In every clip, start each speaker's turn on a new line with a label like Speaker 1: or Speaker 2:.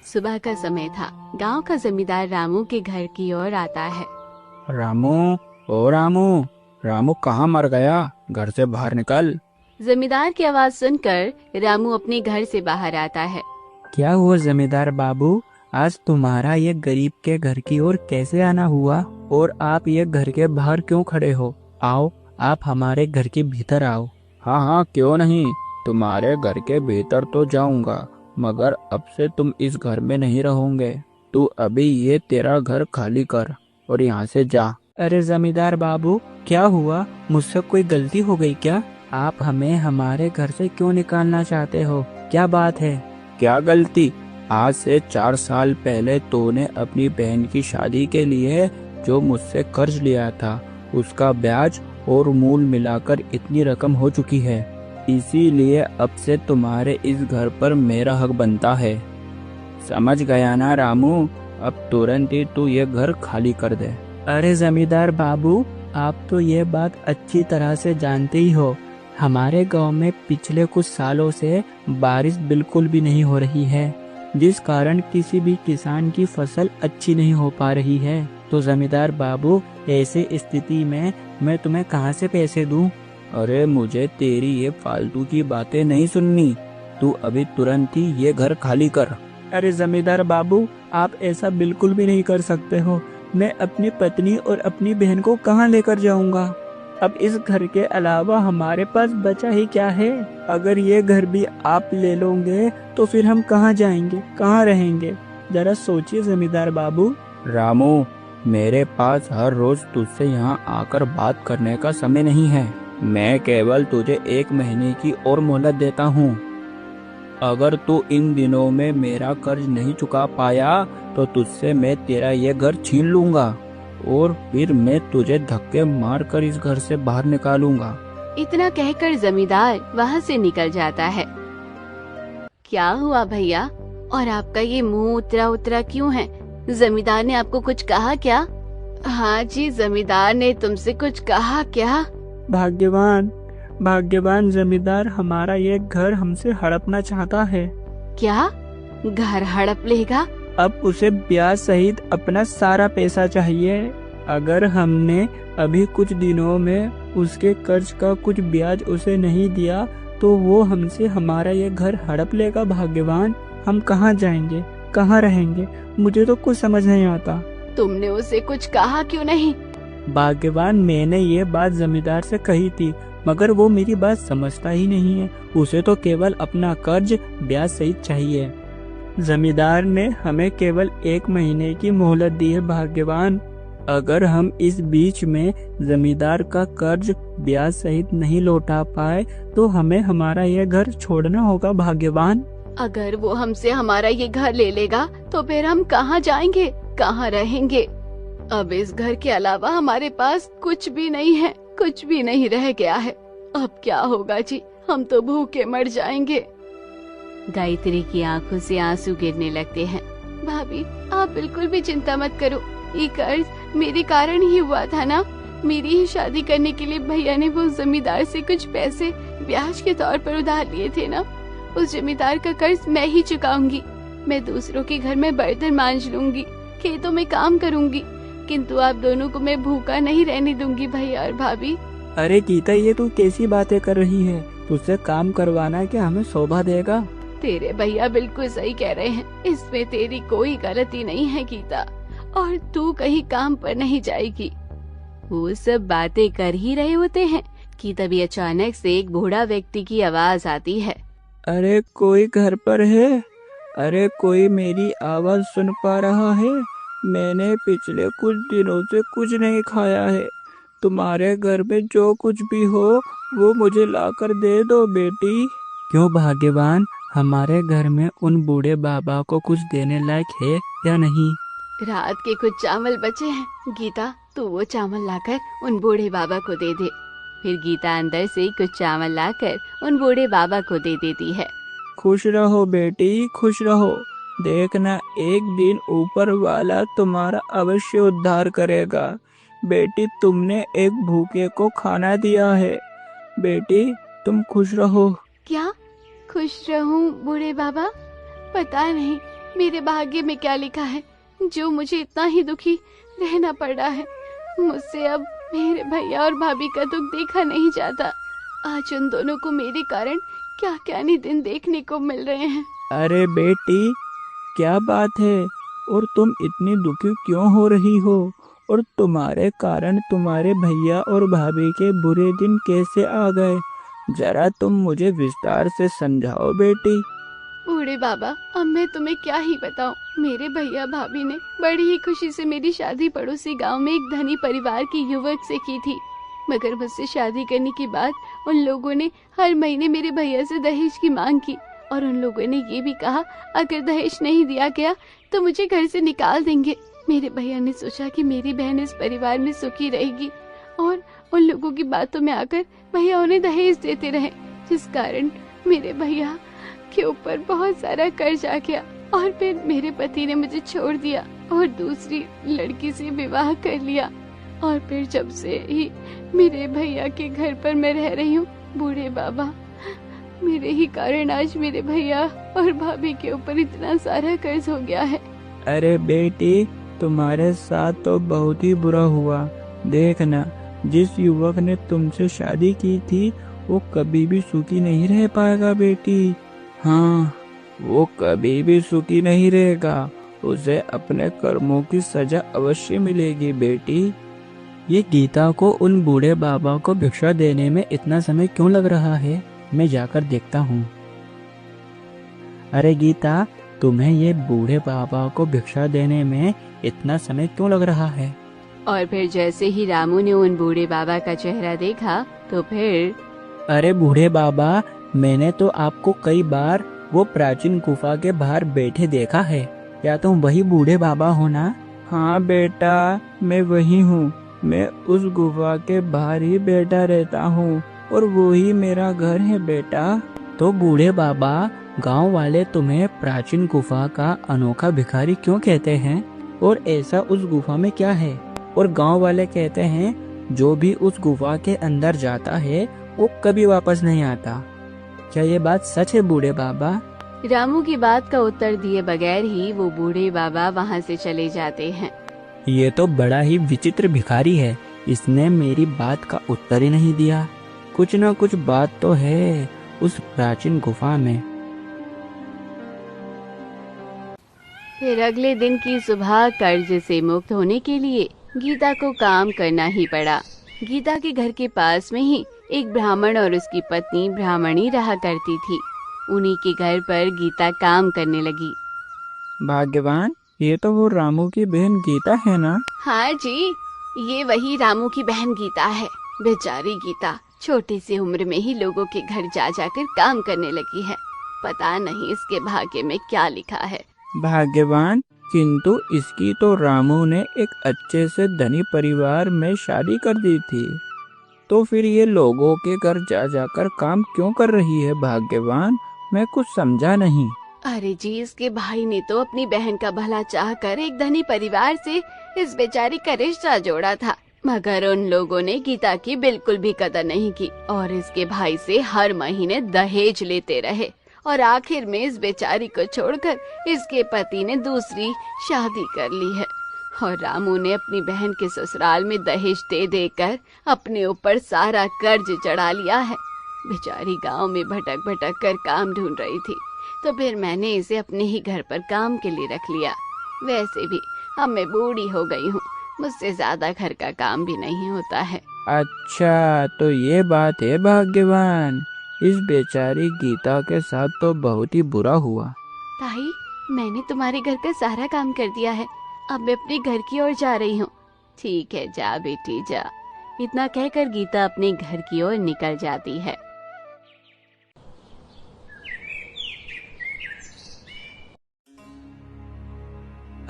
Speaker 1: सुबह का समय था। गांव का जमींदार रामू के घर की ओर आता है।
Speaker 2: रामू, ओ रामू, रामू कहाँ मर गया? घर से बाहर निकल।
Speaker 1: जमींदार की आवाज सुनकर रामू अपने घर से बाहर आता है।
Speaker 3: क्या हुआ जमींदार बाबू, आज तुम्हारा ये गरीब के घर की ओर कैसे आना हुआ? और आप ये घर के बाहर क्यों खड़े हो? आओ, आप हमारे घर के भीतर आओ।
Speaker 2: हाँ हाँ, क्यों नहीं, तुम्हारे घर के भीतर तो जाऊंगा, मगर अब से तुम इस घर में नहीं रहोगे। तू अभी ये तेरा घर खाली कर और यहाँ से जा।
Speaker 3: अरे जमींदार बाबू, क्या हुआ? मुझसे कोई गलती हो गई क्या? आप हमें हमारे घर से क्यों निकालना चाहते हो? क्या बात है?
Speaker 2: क्या गलती? आज से 4 साल पहले तूने अपनी बहन की शादी के लिए जो मुझसे कर्ज लिया था, उसका ब्याज और मूल मिलाकर इतनी रकम हो चुकी है। इसीलिए अब से तुम्हारे इस घर पर मेरा हक बनता है। समझ गया ना रामू? अब तुरंत ही तू ये घर खाली कर दे।
Speaker 3: अरे जमींदार बाबू, आप तो ये बात अच्छी तरह से जानते ही हो। हमारे गांव में पिछले कुछ सालों से बारिश बिल्कुल भी नहीं हो रही है, जिस कारण किसी भी किसान की फसल अच्छी नहीं हो पा रही है। तो जमींदार बाबू, ऐसे स्थिति में मैं तुम्हें कहां से पैसे दूं?
Speaker 2: अरे मुझे तेरी ये फालतू की बातें नहीं सुननी। तू अभी तुरंत ही ये घर खाली कर।
Speaker 3: अरे जमींदार बाबू, आप ऐसा बिल्कुल भी नहीं कर सकते हो। मैं अपनी पत्नी और अपनी बहन को कहां लेकर जाऊंगा? अब इस घर के अलावा हमारे पास बचा ही क्या है? अगर ये घर भी आप ले लोगे तो फिर हम कहां जाएंगे, कहां रहेंगे? जरा सोचिए जमींदार बाबू।
Speaker 2: रामू, मेरे पास हर रोज तुझसे यहाँ आकर बात करने का समय नहीं है। मैं केवल तुझे 1 महीने की और मोहलत देता हूँ। अगर तू इन दिनों में मेरा कर्ज नहीं चुका पाया तो तुझसे मैं तेरा ये घर छीन लूंगा और फिर मैं तुझे धक्के मारकर इस घर से बाहर निकालूंगा।
Speaker 1: इतना कहकर जमींदार वहाँ से निकल जाता है। क्या हुआ भैया? और आपका ये मुंह उतरा उतरा क्यों है? जमींदार ने आपको कुछ कहा क्या? हाँ जी, जमींदार ने तुमसे कुछ कहा क्या?
Speaker 3: भाग्यवान, भाग्यवान जमींदार हमारा ये घर हमसे हड़पना चाहता है।
Speaker 1: क्या? घर हड़प लेगा?
Speaker 3: अब उसे ब्याज सहित अपना सारा पैसा चाहिए। अगर हमने अभी कुछ दिनों में उसके कर्ज का कुछ ब्याज उसे नहीं दिया तो वो हमसे हमारा ये घर हड़प लेगा। भाग्यवान, हम कहाँ जाएंगे, कहाँ रहेंगे? मुझे तो कुछ समझ नहीं आता।
Speaker 1: तुमने उसे कुछ कहा क्यों नहीं?
Speaker 3: भाग्यवान, मैंने ये बात जमींदार से कही थी, मगर वो मेरी बात समझता ही नहीं है। उसे तो केवल अपना कर्ज ब्याज सहित चाहिए। जमींदार ने हमें केवल 1 महीने की मोहलत दी है भाग्यवान। अगर हम इस बीच में जमींदार का कर्ज ब्याज सहित नहीं लौटा पाए तो हमें हमारा यह घर छोड़ना होगा भाग्यवान।
Speaker 1: अगर वो हमसे हमारा ये घर ले लेगा तो फिर हम कहाँ जाएंगे, कहाँ रहेंगे? अब इस घर के अलावा हमारे पास कुछ भी नहीं है, कुछ भी नहीं रह गया है। अब क्या होगा जी? हम तो भूखे मर जाएंगे। गायत्री की आंखों से आंसू गिरने लगते हैं। भाभी, आप बिल्कुल भी चिंता मत करो। ये कर्ज मेरे कारण ही हुआ था ना। मेरी ही शादी करने के लिए भैया ने वो जमींदार से कुछ पैसे ब्याज के तौर पर उधार लिए थे ना। उस जमींदार का कर्ज मैं ही चुकाऊंगी। मैं दूसरों के घर में बर्तन मांज लूंगी, खेतों में काम करूंगी, किंतु आप दोनों को मैं भूखा नहीं रहने दूंगी भैया और भाभी।
Speaker 3: अरे गीता, ये तू कैसी बातें कर रही है? तुझसे काम करवाना क्या हमें शोभा देगा?
Speaker 1: तेरे भैया बिल्कुल सही कह रहे हैं, इसमें तेरी कोई गलती नहीं है गीता, और तू कहीं काम पर नहीं जाएगी। वो सब बातें कर ही रहे होते हैं कि तभी अचानक से एक बूढ़ा व्यक्ति की आवाज आती है।
Speaker 3: अरे कोई घर पर है? अरे कोई मेरी आवाज सुन पा रहा है? मैंने पिछले कुछ दिनों से कुछ नहीं खाया है। तुम्हारे घर में जो कुछ भी हो वो मुझे लाकर दे दो बेटी। क्यों भाग्यवान, हमारे घर में उन बूढ़े बाबा को कुछ देने लायक है या नहीं?
Speaker 1: रात के कुछ चावल बचे हैं गीता, तू वो चावल लाकर उन बूढ़े बाबा को दे दे। फिर गीता अंदर से कुछ चावल लाकर उन बूढ़े बाबा को दे देती है।
Speaker 3: खुश रहो बेटी, खुश रहो। देखना, एक दिन ऊपर वाला तुम्हारा अवश्य उद्धार करेगा। बेटी, तुमने एक भूखे को खाना दिया है। बेटी, तुम खुश रहो।
Speaker 1: क्या खुश रहूं बूढ़े बाबा? पता नहीं मेरे भाग्य में क्या लिखा है जो मुझे इतना ही दुखी रहना पड़ रहा है। मुझसे अब मेरे भैया और भाभी का दुख देखा नहीं जाता। आज उन दोनों को मेरे कारण क्या क्या नहीं दिन देखने को मिल रहे हैं।
Speaker 3: अरे बेटी, क्या बात है और तुम इतनी दुखी क्यों हो रही हो? और तुम्हारे कारण तुम्हारे भैया और भाभी के बुरे दिन कैसे आ गए? जरा तुम मुझे विस्तार से समझाओ बेटी।
Speaker 1: बूढ़े बाबा, अब मैं तुम्हें क्या ही बताऊं। मेरे भैया भाभी ने बड़ी ही खुशी से मेरी शादी पड़ोसी गांव में एक धनी परिवार की युवक से की थी, मगर मुझसे शादी करने के बाद उन लोगों ने हर महीने मेरे भैया से दहेज की मांग की और उन लोगों ने ये भी कहा अगर दहेज नहीं दिया गया तो मुझे घर से निकाल देंगे। मेरे भैया ने सोचा कि मेरी बहन इस परिवार में सुखी रहेगी और उन लोगों की बातों में आकर भैया उन्हें दहेज देते रहे, जिस कारण मेरे भैया के ऊपर बहुत सारा कर्ज आ गया और फिर मेरे पति ने मुझे छोड़ दिया और दूसरी लड़की से विवाह कर लिया। और फिर जब से ही मेरे भैया के घर पर मैं रह रही हूँ बूढ़े बाबा, मेरे ही कारण आज मेरे भैया और भाभी के ऊपर इतना सारा कर्ज हो गया है।
Speaker 3: अरे बेटी, तुम्हारे साथ तो बहुत ही बुरा हुआ। देखना, जिस युवक ने तुमसे शादी की थी वो कभी भी सुखी नहीं रह पाएगा बेटी। हाँ, वो कभी भी सुखी नहीं रहेगा। उसे अपने कर्मों की सजा अवश्य मिलेगी बेटी। ये गीता को उन बूढ़े बाबा को भिक्षा देने में इतना समय क्यों लग रहा है? मैं जाकर देखता हूँ। अरे गीता, तुम्हें ये बूढ़े बाबा को भिक्षा देने में इतना समय क्यों लग रहा है?
Speaker 1: और फिर जैसे ही रामू ने उन बूढ़े बाबा का चेहरा देखा तो फिर,
Speaker 3: अरे बूढ़े बाबा, मैंने तो आपको कई बार वो प्राचीन गुफा के बाहर बैठे देखा है। क्या तुम वही बूढ़े बाबा हो ना? हाँ बेटा, मैं वही हूँ। मैं उस गुफा के बाहर ही बैठा रहता हूँ और वो ही मेरा घर है बेटा। तो बूढ़े बाबा, गांव वाले तुम्हें प्राचीन गुफा का अनोखा भिखारी क्यों कहते हैं? और ऐसा उस गुफा में क्या है? और गांव वाले कहते हैं जो भी उस गुफा के अंदर जाता है वो कभी वापस नहीं आता। क्या ये बात सच है बूढ़े बाबा?
Speaker 1: रामू की बात का उत्तर दिए बगैर ही वो बूढ़े बाबा वहाँ से चले जाते हैं।
Speaker 3: ये तो बड़ा ही विचित्र भिखारी है। इसने मेरी बात का उत्तर ही नहीं दिया। कुछ न कुछ बात तो है उस प्राचीन गुफा में।
Speaker 1: फिर अगले दिन की सुबह कर्ज से मुक्त होने के लिए गीता को काम करना ही पड़ा। गीता के घर के पास में ही एक ब्राह्मण और उसकी पत्नी ब्राह्मणी रहा करती थी। उन्हीं के घर पर गीता काम करने लगी।
Speaker 3: भाग्यवान, ये तो वो रामू की बहन गीता है ना?
Speaker 1: हाँ जी, ये वही रामू की बहन गीता है। बेचारी गीता छोटी सी उम्र में ही लोगों के घर जा जाकर काम करने लगी है। पता नहीं इसके भाग्य में क्या लिखा है।
Speaker 3: भाग्यवान, किंतु इसकी तो रामू ने एक अच्छे से धनी परिवार में शादी कर दी थी, तो फिर ये लोगों के घर जा जाकर काम क्यों कर रही है? भाग्यवान, मैं कुछ समझा नहीं।
Speaker 1: अरे जी, इसके भाई ने तो अपनी बहन का भला चाहकर एक धनी परिवार से इस बेचारी का रिश्ता जोड़ा था, मगर उन लोगों ने गीता की बिल्कुल भी कदर नहीं की और इसके भाई से हर महीने दहेज लेते रहे और आखिर में इस बेचारी को छोड़कर इसके पति ने दूसरी शादी कर ली है। और रामू ने अपनी बहन के ससुराल में दहेज दे देकर अपने ऊपर सारा कर्ज चढ़ा लिया है। बेचारी गांव में भटक भटक कर काम ढूंढ रही थी, तो फिर मैंने इसे अपने ही घर पर काम के लिए रख लिया। वैसे भी अब मैं बूढ़ी हो गई हूँ, मुझसे ज्यादा घर का काम भी नहीं होता है।
Speaker 3: अच्छा, तो ये बात है भाग्यवान। इस बेचारी गीता के साथ तो बहुत ही बुरा हुआ।
Speaker 1: ताई, मैंने तुम्हारे घर का सारा काम कर दिया है, अब मैं अपने घर की ओर जा रही हूँ। ठीक है, जा बेटी जा। इतना कहकर गीता अपने घर की ओर निकल जाती है।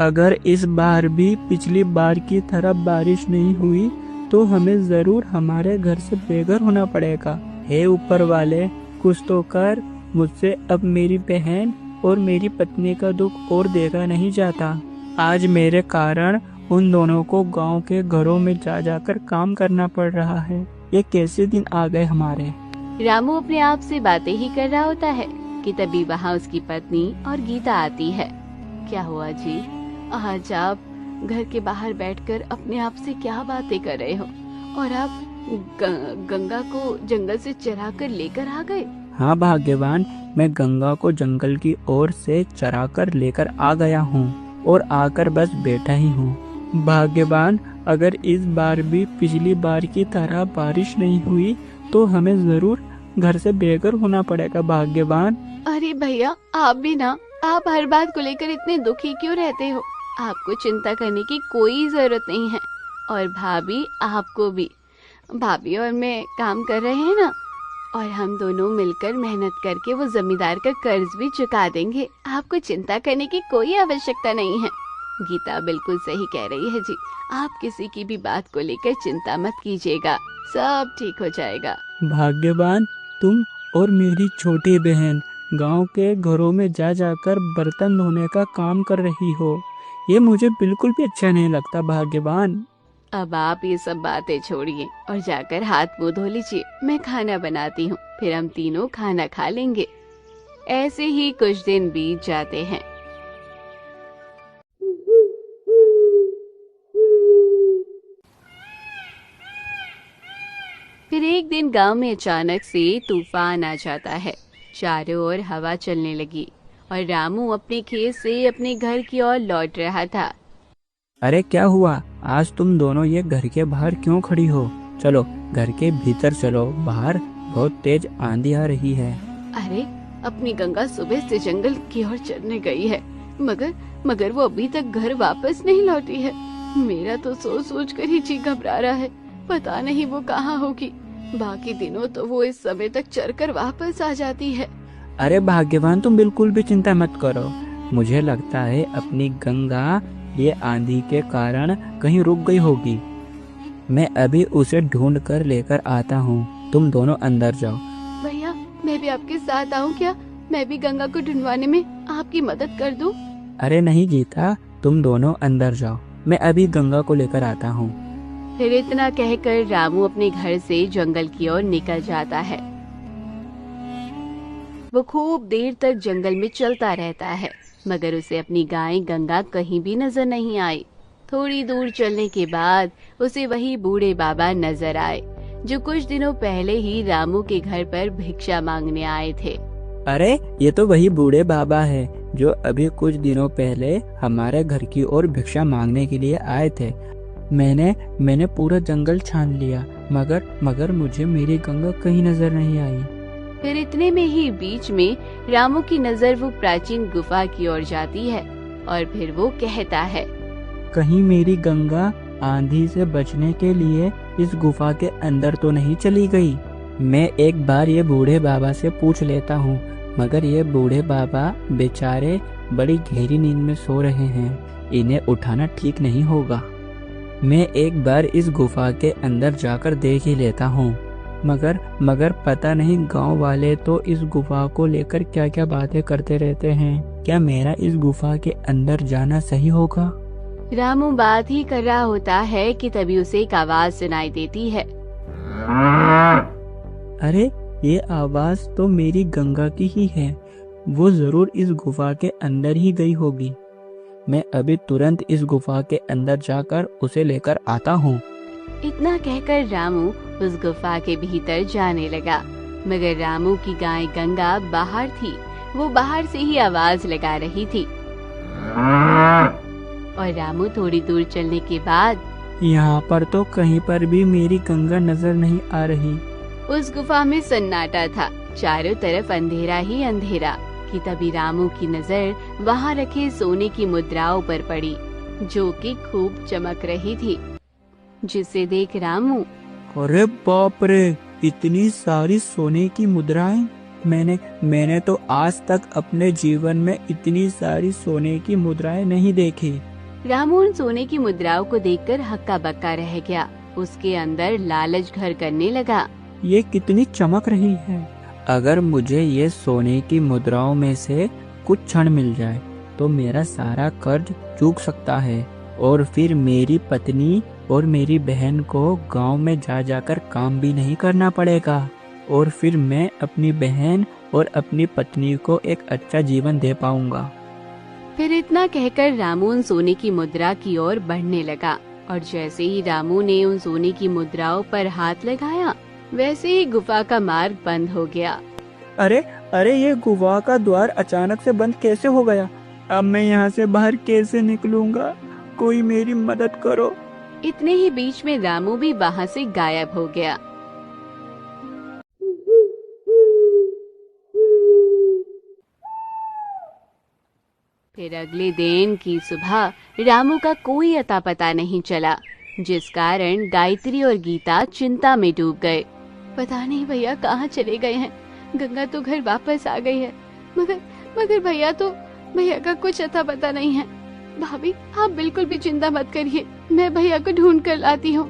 Speaker 3: अगर इस बार भी पिछली बार की तरह बारिश नहीं हुई तो हमें जरूर हमारे घर से बेघर होना पड़ेगा। हे ऊपर वाले, कुछ तो कर। मुझसे अब मेरी बहन और मेरी पत्नी का दुख और देखा नहीं जाता। आज मेरे कारण उन दोनों को गांव के घरों में जा जाकर काम करना पड़ रहा है। ये कैसे दिन आ गए हमारे।
Speaker 1: रामू अपने आप से बातें ही कर रहा होता है कि तभी वहाँ उसकी पत्नी और गीता आती है। क्या हुआ जी? आज आप घर के बाहर बैठकर अपने आप से क्या बातें कर रहे हो? और आप गंगा को जंगल से चरा कर लेकर आ गए?
Speaker 3: हाँ भाग्यवान, मैं गंगा को जंगल की ओर से चरा कर लेकर आ गया हूँ और आकर बस बैठा ही हूँ। भाग्यवान, अगर इस बार भी पिछली बार की तरह बारिश नहीं हुई तो हमें जरूर घर से बेघर होना पड़ेगा भाग्यवान।
Speaker 1: अरे भैया, आप भी ना, आप हर बात को लेकर इतने दुखी क्यों रहते हो? आपको चिंता करने की कोई जरूरत नहीं है। और भाभी, आपको भी। भाभी और मैं काम कर रहे हैं ना, और हम दोनों मिलकर मेहनत करके वो जमींदार का कर्ज भी चुका देंगे। आपको चिंता करने की कोई आवश्यकता नहीं है। गीता बिल्कुल सही कह रही है जी। आप किसी की भी बात को लेकर चिंता मत कीजिएगा, सब ठीक हो जाएगा।
Speaker 3: भाग्यवान, तुम और मेरी छोटी बहन गांव के घरों में जा जाकर बर्तन धोने का काम कर रही हो, ये मुझे बिल्कुल भी अच्छा नहीं लगता भाग्यवान।
Speaker 1: अब आप ये सब बातें छोड़िए और जाकर हाथ मुंह धो लीजिए। मैं खाना बनाती हूँ, फिर हम तीनों खाना खा लेंगे। ऐसे ही कुछ दिन बीत जाते हैं। फिर एक दिन गांव में अचानक से तूफान आ जाता है। चारों ओर हवा चलने लगी और रामू अपने खेत से अपने घर की ओर लौट रहा था।
Speaker 3: अरे क्या हुआ? आज तुम दोनों ये घर के बाहर क्यों खड़ी हो? चलो घर के भीतर चलो, बाहर बहुत तेज आंधी आ रही है।
Speaker 1: अरे, अपनी गंगा सुबह से जंगल की ओर चढ़ने गई है, मगर वो अभी तक घर वापस नहीं लौटी है। मेरा तो सोच कर ही जी घबरा रहा है। पता नहीं वो कहाँ होगी। बाकी दिनों तो वो इस समय तक चढ़कर वापस आ जाती है।
Speaker 3: अरे भाग्यवान, तुम बिल्कुल भी चिंता मत करो। मुझे लगता है अपनी गंगा ये आंधी के कारण कहीं रुक गई होगी। मैं अभी उसे ढूंढ कर लेकर आता हूँ, तुम दोनों अंदर जाओ।
Speaker 1: भैया, मैं भी आपके साथ आऊँ क्या? मैं भी गंगा को ढूंढवाने में आपकी मदद कर दूँ?
Speaker 3: अरे नहीं गीता, तुम दोनों अंदर जाओ, मैं अभी गंगा को लेकर आता हूँ।
Speaker 1: फिर इतना कहकर रामू अपने घर से जंगल की ओर निकल जाता है। वो खूब देर तक जंगल में चलता रहता है, मगर उसे अपनी गाय गंगा कहीं भी नजर नहीं आई। थोड़ी दूर चलने के बाद उसे वही बूढ़े बाबा नजर आए, जो कुछ दिनों पहले ही रामू के घर पर भिक्षा मांगने आए थे।
Speaker 3: अरे ये तो वही बूढ़े बाबा है जो अभी कुछ दिनों पहले हमारे घर की ओर भिक्षा मांगने के लिए आए थे। मैंने पूरा जंगल छान लिया, मगर मुझे मेरी गंगा कहीं नजर नहीं आई।
Speaker 1: फिर इतने में ही बीच में रामू की नजर वो प्राचीन गुफा की ओर जाती है और फिर वो कहता है,
Speaker 3: कहीं मेरी गंगा आंधी से बचने के लिए इस गुफा के अंदर तो नहीं चली गई। मैं एक बार ये बूढ़े बाबा से पूछ लेता हूँ, मगर ये बूढ़े बाबा बेचारे बड़ी गहरी नींद में सो रहे हैं, इन्हें उठाना ठीक नहीं होगा। मैं एक बार इस गुफा के अंदर जाकर देख ही लेता हूँ, मगर पता नहीं गांव वाले तो इस गुफा को लेकर क्या क्या बातें करते रहते हैं। क्या मेरा इस गुफा के अंदर जाना सही होगा?
Speaker 1: रामू बात ही कर रहा होता है कि तभी उसे एक आवाज सुनाई देती है।
Speaker 3: अरे ये आवाज तो मेरी गंगा की ही है, वो जरूर इस गुफा के अंदर ही गई होगी। मैं अभी तुरंत इस गुफा के अंदर जाकर उसे लेकर आता हूँ।
Speaker 1: इतना कहकर रामू उस गुफा के भीतर जाने लगा, मगर रामू की गाय गंगा बाहर थी। वो बाहर से ही आवाज लगा रही थी और रामू थोड़ी दूर चलने के बाद,
Speaker 3: यहाँ पर तो कहीं पर भी मेरी गंगा नजर नहीं आ रही।
Speaker 1: उस गुफा में सन्नाटा था, चारों तरफ अंधेरा ही अंधेरा। कि तभी रामू की नजर वहाँ रखे सोने की मुद्राओं पर पड़ी, जो कि खूब चमक रही थी, जिसे देख रामू,
Speaker 3: अरे बाप रे, इतनी सारी सोने की मुद्राएं! मैंने तो आज तक अपने जीवन में इतनी सारी सोने की मुद्राएं नहीं देखी।
Speaker 1: रामू उन सोने की मुद्राओं को देखकर हक्का बक्का रह गया। उसके अंदर लालच घर करने लगा।
Speaker 3: ये कितनी चमक रही है! अगर मुझे ये सोने की मुद्राओं में से कुछ क्षण मिल जाए तो मेरा सारा कर्ज चूक सकता है, और फिर मेरी पत्नी और मेरी बहन को गांव में जा जाकर काम भी नहीं करना पड़ेगा, और फिर मैं अपनी बहन और अपनी पत्नी को एक अच्छा जीवन दे पाऊंगा।
Speaker 1: फिर इतना कहकर रामू उन सोने की मुद्रा की ओर बढ़ने लगा और जैसे ही रामू ने उन सोने की मुद्राओं पर हाथ लगाया वैसे ही गुफा का मार्ग बंद हो गया।
Speaker 3: अरे अरे, ये गुफा का द्वार अचानक से बंद कैसे हो गया? अब मैं यहाँ से बाहर कैसे निकलूंगा? कोई मेरी मदद करो।
Speaker 1: इतने ही बीच में रामू भी वहाँ से गायब हो गया। फिर अगले दिन की सुबह रामू का कोई अता पता नहीं चला, जिस कारण गायत्री और गीता चिंता में डूब गए। पता नहीं भैया कहाँ चले गए हैं। गंगा तो घर वापस आ गई है, मगर भैया का कुछ अता पता नहीं है। भाभी आप बिल्कुल भी चिंता मत करिए, मैं भैया को ढूंढ कर लाती हूँ।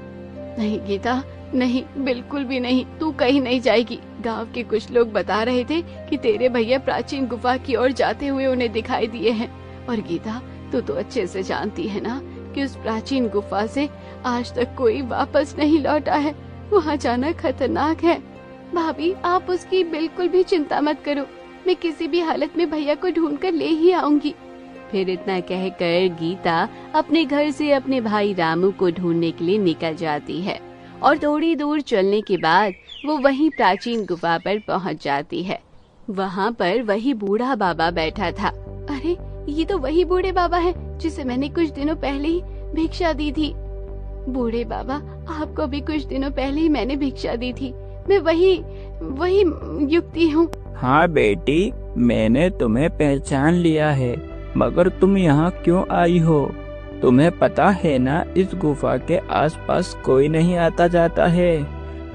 Speaker 1: नहीं गीता, नहीं, बिल्कुल भी नहीं, तू कहीं नहीं जाएगी। गांव के कुछ लोग बता रहे थे कि तेरे भैया प्राचीन गुफा की ओर जाते हुए उन्हें दिखाई दिए हैं। और गीता, तू तो अच्छे से जानती है ना कि उस प्राचीन गुफा से आज तक कोई वापस नहीं लौटा है। वहाँ जाना खतरनाक है। भाभी आप उसकी बिल्कुल भी चिंता मत करो, मैं किसी भी हालत में भैया को ढूंढ कर ले ही आऊंगी। फिर इतना कहकर गीता अपने घर से अपने भाई रामू को ढूंढने के लिए निकल जाती है और थोड़ी दूर चलने के बाद वो वहीं प्राचीन गुफा पर पहुंच जाती है। वहाँ पर वही बूढ़ा बाबा बैठा था। अरे ये तो वही बूढ़े बाबा हैं जिसे मैंने कुछ दिनों पहले ही भिक्षा दी थी। बूढ़े बाबा, आपको भी कुछ दिनों पहले ही मैंने भिक्षा दी थी। मैं वही युक्ति हूँ।
Speaker 2: हाँ बेटी, मैंने तुम्हें पहचान लिया है, मगर तुम यहाँ क्यों आई हो? तुम्हें पता है ना इस गुफा के आसपास कोई नहीं आता जाता है,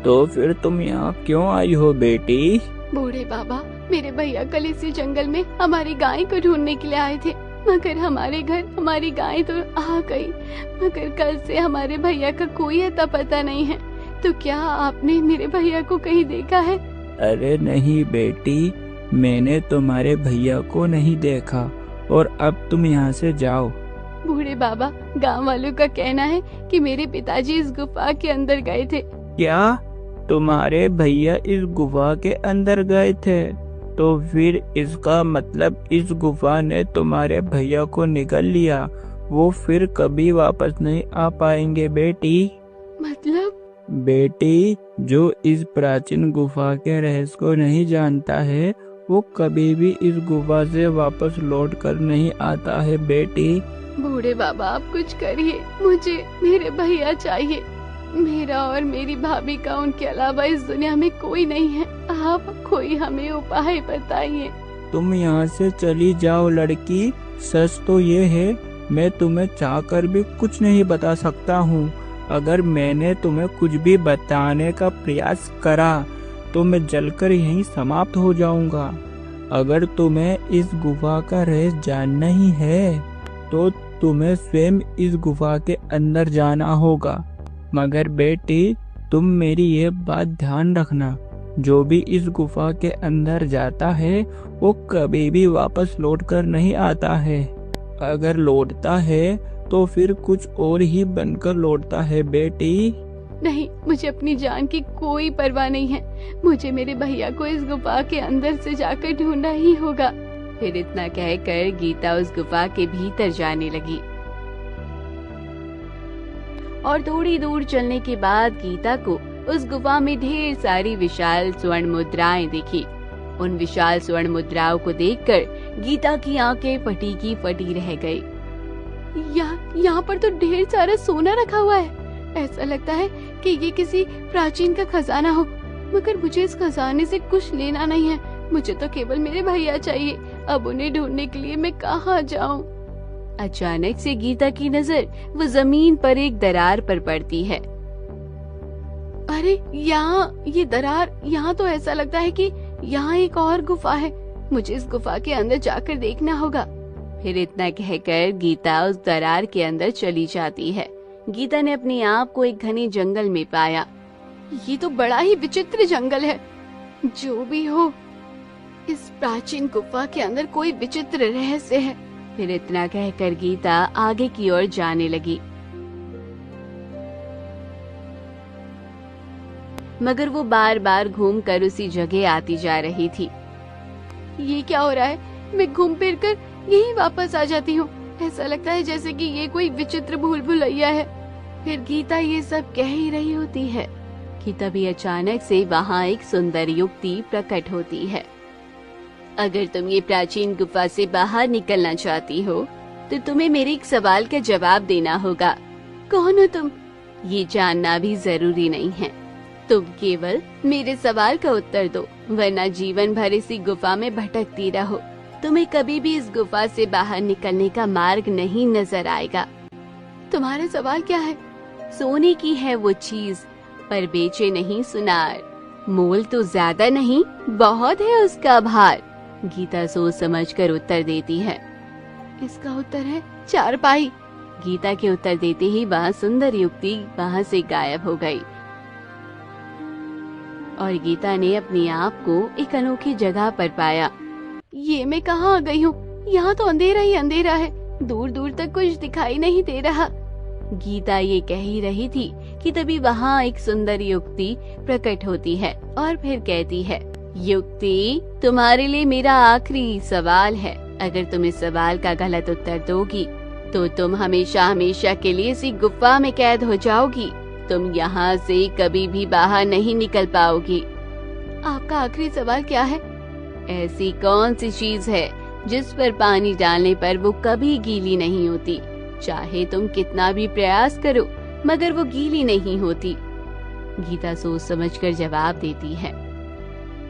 Speaker 2: तो फिर तुम यहाँ क्यों आई हो बेटी?
Speaker 1: बूढ़े बाबा, मेरे भैया कल इसी जंगल में हमारी गाय को ढूंढने के लिए आए थे, मगर हमारे घर हमारी गाय तो आ गई, मगर कल से हमारे भैया का कोई अता पता नहीं है। तो क्या आपने मेरे भैया को कहीं देखा है?
Speaker 2: अरे नहीं बेटी, मैंने तुम्हारे भैया को नहीं देखा और अब तुम यहाँ से जाओ।
Speaker 1: बूढ़े बाबा, गांव वालों का कहना है कि मेरे पिताजी इस गुफा के अंदर गए थे।
Speaker 2: क्या तुम्हारे भैया इस गुफा के अंदर गए थे? तो फिर इसका मतलब इस गुफा ने तुम्हारे भैया को निगल लिया। वो फिर कभी वापस नहीं आ पाएंगे बेटी।
Speaker 1: मतलब?
Speaker 2: बेटी, जो इस प्राचीन गुफा के रहस्य को नहीं जानता है वो कभी भी इस गुफा से वापस लौट कर नहीं आता है बेटी।
Speaker 1: बूढ़े बाबा, आप कुछ करिए, मुझे मेरे भैया चाहिए। मेरा और मेरी भाभी का उनके अलावा इस दुनिया में कोई नहीं है। आप कोई हमें उपाय बताइए।
Speaker 2: तुम यहाँ से चली जाओ लड़की। सच तो ये है, मैं तुम्हें चाहकर भी कुछ नहीं बता सकता हूँ। अगर मैंने तुम्हें कुछ भी बताने का प्रयास करा तो मैं जलकर यहीं समाप्त हो जाऊंगा। अगर तुम्हें इस गुफा का रहस्य जानना ही है तो तुम्हें स्वयं इस गुफा के अंदर जाना होगा। मगर बेटी, तुम मेरी ये बात ध्यान रखना, जो भी इस गुफा के अंदर जाता है वो कभी भी वापस लौटकर नहीं आता है। अगर लौटता है तो फिर कुछ और ही बनकर लौटता है बेटी।
Speaker 1: नहीं, मुझे अपनी जान की कोई परवाह नहीं है। मुझे मेरे भैया को इस गुफा के अंदर से जाकर ढूंढना ही होगा। फिर इतना कहकर गीता उस गुफा के भीतर जाने लगी और थोड़ी दूर चलने के बाद गीता को उस गुफा में ढेर सारी विशाल स्वर्ण मुद्राएं दिखी। उन विशाल स्वर्ण मुद्राओं को देखकर गीता की आंखें फटी की फटी रह गई। यहाँ पर तो ढेर सारा सोना रखा हुआ है। ऐसा लगता है कि ये किसी प्राचीन का खजाना हो, मगर मुझे इस खजाने से कुछ लेना नहीं है। मुझे तो केवल मेरे भैया चाहिए। अब उन्हें ढूंढने के लिए मैं कहाँ जाऊँ? अचानक से गीता की नजर वो जमीन पर एक दरार पर पड़ती है। अरे ये दरार, यहाँ तो ऐसा लगता है कि यहाँ एक और गुफा है। मुझे इस गुफा के अंदर जाकर देखना होगा। फिर इतना कहकर गीता उस दरार के अंदर चली जाती है। गीता ने अपने आप को एक घने जंगल में पाया। ये तो बड़ा ही विचित्र जंगल है। जो भी हो, इस प्राचीन गुफा के अंदर कोई विचित्र रहस्य है। फिर इतना कहकर गीता आगे की ओर जाने लगी, मगर वो बार बार घूमकर उसी जगह आती जा रही थी। ये क्या हो रहा है? मैं घूम फिर कर यही वापस आ जाती हूँ। ऐसा लगता है जैसे कि ये कोई विचित्र भूल भुलैया है। फिर गीता ये सब कह ही रही होती है कि तभी अचानक से वहाँ एक सुंदर युवती प्रकट होती है। अगर तुम ये प्राचीन गुफा से बाहर निकलना चाहती हो तो तुम्हें मेरे एक सवाल का जवाब देना होगा। कौन हो तुम? ये जानना भी जरूरी नहीं है। तुम केवल मेरे सवाल का उत्तर दो, वरना जीवन भर इसी गुफा में भटकती रहो। तुम्हें कभी भी इस गुफा से बाहर निकलने का मार्ग नहीं नजर आएगा। तुम्हारा सवाल क्या है? सोने की है वो चीज, पर बेचे नहीं सुनार। मोल तो ज्यादा नहीं, बहुत है उसका भार। गीता सोच समझकर उत्तर देती है। इसका उत्तर है चारपाई। गीता के उत्तर देते ही वह सुंदर युवती वहाँ से गायब हो गई और गीता ने अपने आप को एक अनोखी जगह पर पाया। ये मैं कहाँ आ गई हूँ? यहाँ तो अंधेरा ही अंधेरा है, दूर दूर तक कुछ दिखाई नहीं दे रहा। गीता ये कह ही रही थी कि तभी वहाँ एक सुंदर युवती प्रकट होती है और फिर कहती है, युवती, तुम्हारे लिए मेरा आखिरी सवाल है। अगर तुम इस सवाल का गलत उत्तर दोगी तो तुम हमेशा हमेशा के लिए इसी गुफा में कैद हो जाओगी। तुम यहाँ से कभी भी बाहर नहीं निकल पाओगी। आपका आखिरी सवाल क्या है? ऐसी कौन सी चीज है जिस पर पानी डालने पर वो कभी गीली नहीं होती? चाहे तुम कितना भी प्रयास करो, मगर वो गीली नहीं होती। गीता सोच समझकर जवाब देती है,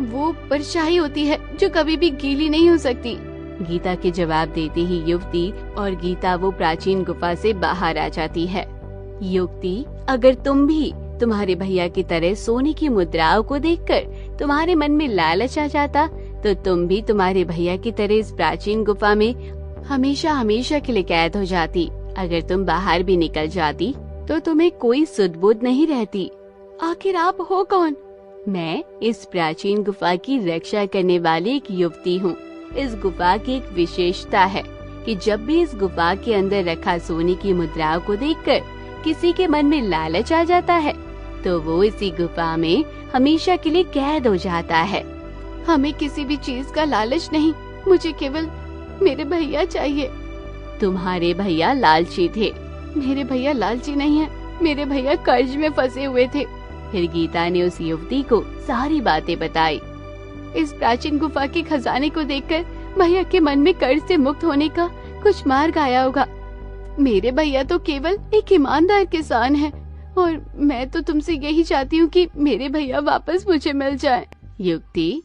Speaker 1: वो परछाई होती है जो कभी भी गीली नहीं हो सकती। गीता के जवाब देते ही युवती और गीता वो प्राचीन गुफा से बाहर आ जाती है। युवती, अगर तुम भी तुम्हारे भैया की तरह सोने की मुद्राओं को देखकर तुम्हारे मन में लालच आ जाता तो तुम भी तुम्हारे भैया की तरह इस प्राचीन गुफा में हमेशा हमेशा के लिए कैद हो जाती। अगर तुम बाहर भी निकल जाती तो तुम्हें कोई सुध-बुध नहीं रहती। आखिर आप हो कौन? मैं इस प्राचीन गुफा की रक्षा करने वाली एक युवती हूँ। इस गुफा की एक विशेषता है कि जब भी इस गुफा के अंदर रखा सोने की मुद्राओं को देखकर किसी के मन में लालच आ जाता है तो वो इसी गुफा में हमेशा के लिए कैद हो जाता है। हमें किसी भी चीज का लालच नहीं, मुझे केवल मेरे भैया चाहिए। तुम्हारे भैया लालची थे। मेरे भैया लालची नहीं है, मेरे भैया कर्ज में फंसे हुए थे। फिर गीता ने उस युवती को सारी बातें बताई। इस प्राचीन गुफा के खजाने को देखकर भैया के मन में कर्ज से मुक्त होने का कुछ मार्ग आया होगा। मेरे भैया तो केवल एक ईमानदार किसान है और मैं तो तुमसे यही चाहती हूँ कि मेरे भैया वापस मुझे मिल जाएं। युक्ति,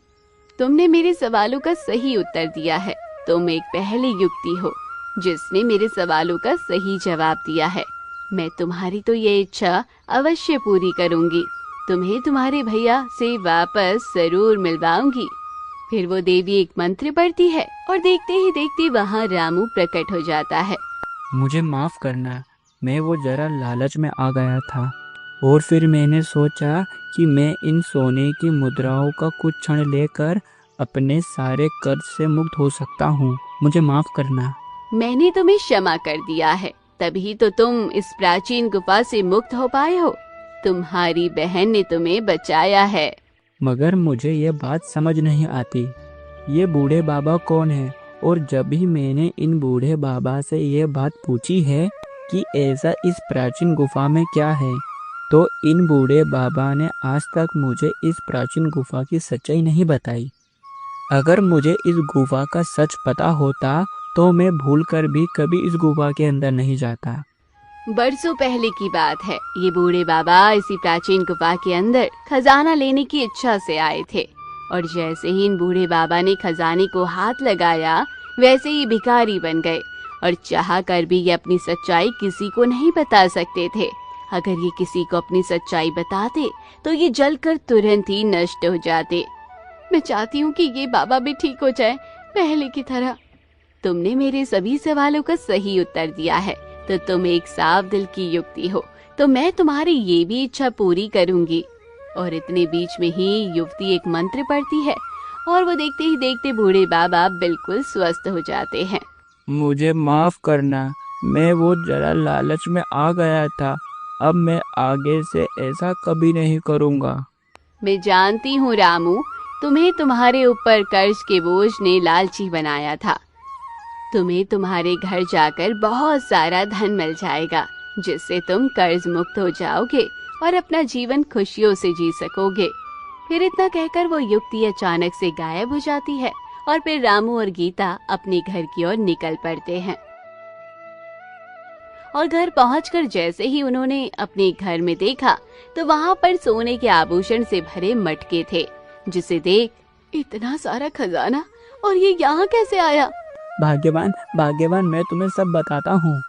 Speaker 1: तुमने मेरे सवालों का सही उत्तर दिया है। तुम एक पहली युक्ति हो जिसने मेरे सवालों का सही जवाब दिया है। मैं तुम्हारी तो ये इच्छा अवश्य पूरी करूंगी। तुम्हें तुम्हारे भैया से वापस जरूर मिलवाऊंगी। फिर वो देवी एक मंत्र पढ़ती है और देखते ही देखते वहाँ रामू प्रकट हो जाता है।
Speaker 2: मुझे माफ करना, मैं वो जरा लालच में आ गया था और फिर मैंने सोचा कि मैं इन सोने की मुद्राओं का कुछ क्षण लेकर अपने सारे कर्ज से मुक्त हो सकता हूँ। मुझे माफ करना।
Speaker 1: मैंने तुम्हें क्षमा कर दिया है, तभी तो तुम इस प्राचीन गुफा से मुक्त हो पाए हो। तुम्हारी बहन ने तुम्हें बचाया है।
Speaker 2: मगर मुझे ये बात समझ नहीं आती, ये बूढ़े बाबा कौन है? और जब भी मैंने इन बूढ़े बाबा से ये बात पूछी है कि ऐसा इस प्राचीन गुफा में क्या है, तो इन बूढ़े बाबा ने आज तक मुझे इस प्राचीन गुफा की सच्चाई नहीं बताई। अगर मुझे इस गुफा का सच पता होता तो मैं भूलकर भी कभी इस गुफा के अंदर नहीं जाता।
Speaker 1: बरसों पहले की बात है। ये बूढ़े बाबा इसी प्राचीन गुफा के अंदर खजाना लेने की इच्छा से आए थे और जैसे ही इन बूढ़े बाबा ने खजाने को हाथ लगाया वैसे ही भिखारी बन गए और चाह कर भी ये अपनी सच्चाई किसी को नहीं बता सकते थे। अगर ये किसी को अपनी सच्चाई बताते तो ये जलकर तुरंत ही नष्ट हो जाते। मैं चाहती हूँ कि ये बाबा भी ठीक हो जाए पहले की तरह। तुमने मेरे सभी सवालों का सही उत्तर दिया है तो तुम एक साफ दिल की युवती हो, तो मैं तुम्हारी ये भी इच्छा पूरी करूंगी। और इतने बीच में ही युवती एक मंत्र पढ़ती है और वो देखते ही देखते बूढ़े बाबा बिल्कुल स्वस्थ हो जाते हैं।
Speaker 2: मुझे माफ करना, मैं वो जरा लालच में आ गया था। अब मैं आगे से ऐसा कभी नहीं करूँगा।
Speaker 1: मैं जानती हूँ रामू, तुम्हें तुम्हारे ऊपर कर्ज के बोझ ने लालची बनाया था। तुम्हें तुम्हारे घर जाकर बहुत सारा धन मिल जाएगा, जिससे तुम कर्ज मुक्त हो जाओगे और अपना जीवन खुशियों से जी सकोगे। फिर इतना कहकर वो युवती अचानक से गायब हो जाती है और फिर रामू और गीता अपने घर की ओर निकल पड़ते हैं। और घर पहुंचकर जैसे ही उन्होंने अपने घर में देखा तो वहां पर सोने के आभूषण से भरे मटके थे, जिसे देख इतना सारा खजाना और ये यहाँ कैसे आया?
Speaker 3: भाग्यवान भाग्यवान, मैं तुम्हें सब बताता हूँ।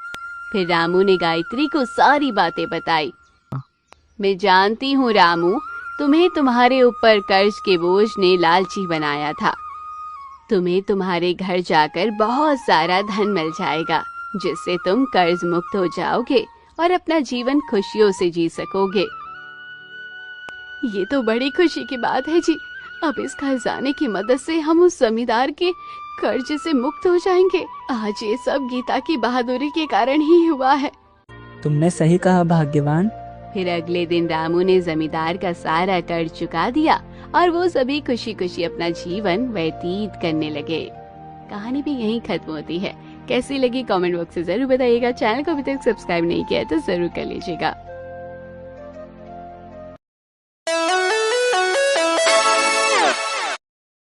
Speaker 1: फिर रामू ने गायत्री को सारी बातें बताई। मैं जानती हूँ रामू, तुम्हें तुम्हारे ऊपर कर्ज के बोझ ने लालची बनाया था। तुम्हें तुम्हारे घर जाकर बहुत सारा धन मिल जाएगा, जिससे तुम कर्ज मुक्त हो जाओगे और अपना जीवन खुशियों से जी सकोगे। ये तो बड़ी खुशी की बात है जी। अब इस खजाने की मदद से हम उस जमींदार के कर्ज से मुक्त हो जाएंगे। आज ये सब गीता की बहादुरी के कारण ही हुआ है।
Speaker 3: तुमने सही कहा भाग्यवान।
Speaker 1: फिर अगले दिन रामू ने जमींदार का सारा कर्ज चुका दिया और वो सभी खुशी खुशी अपना जीवन व्यतीत करने लगे। कहानी भी यहीं खत्म होती है। कैसी लगी कमेंट बॉक्स में जरूर बताइएगा। चैनल को अभी तक सब्सक्राइब नहीं किया है तो जरूर कर लीजिएगा।